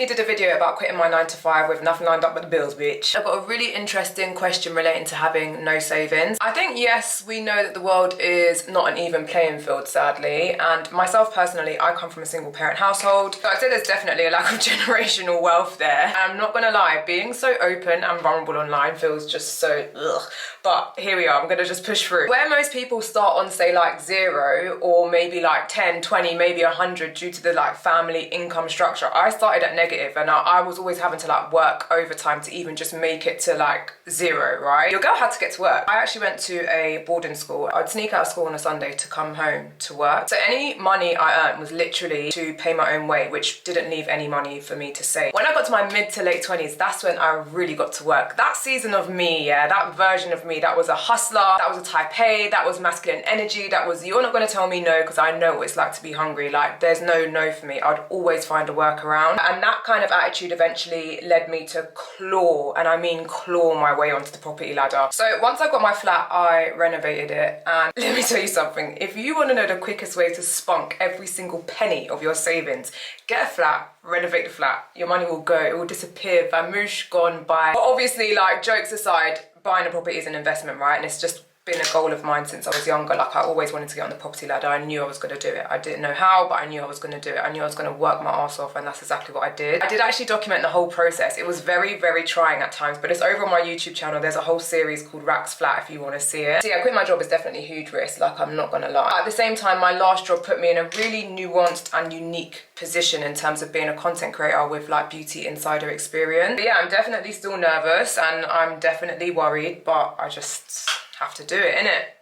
recently did a video about quitting my 9 to 5 with nothing lined up but the bills, bitch. I got a really interesting question relating to having no savings. I think, yes, we know that the world is not an even playing field, sadly, and myself personally, I come from a single parent household, so I'd say there's definitely a lack of generational wealth there. I'm not gonna lie, being so open and vulnerable online feels just so ugh. But here we are, I'm gonna just push through. Where most people start on, say, like 0 or maybe like 10, 20, maybe 100 due to the like family income structure, I started at negative, and I was always having to like work overtime to even just make it to like 0, right? Your girl had to get to work. I actually went to a boarding school. I'd sneak out of school on a Sunday to come home to work. So any money I earned was literally to pay my own way, which didn't leave any money for me to save. When I got to my mid to late 20s, that's when I really got to work. That season of me, yeah, that version of me, that was a hustler, that was a type A, that was masculine energy, that was, you're not gonna tell me no because I know what it's like to be hungry. Like, there's no for me. I'd always find a workaround. And that kind of attitude eventually led me to claw, and I mean claw my way onto the property ladder. So once I got my flat, I renovated it, and let me tell you something. If you want to know the quickest way to spunk every single penny of your savings, get a flat, renovate the flat. Your money will go, it will disappear, vamoosh, gone by. But obviously, like, jokes aside, buying a property is an investment, right? And it's just been a goal of mine since I was younger. Like, I always wanted to get on the property ladder. I knew I was going to do it. I didn't know how, but I knew I was going to do it. I knew I was going to work my ass off, and that's exactly what I did. I did actually document the whole process. It was very, very trying at times, but it's over on my YouTube channel. There's a whole series called Racks Flat if you want to see it. So yeah, quitting my job is definitely a huge risk, like, I'm not going to lie. At the same time, my last job put me in a really nuanced and unique position in terms of being a content creator with like beauty insider experience. But yeah, I'm definitely still nervous and I'm definitely worried, but I just have to do it, innit?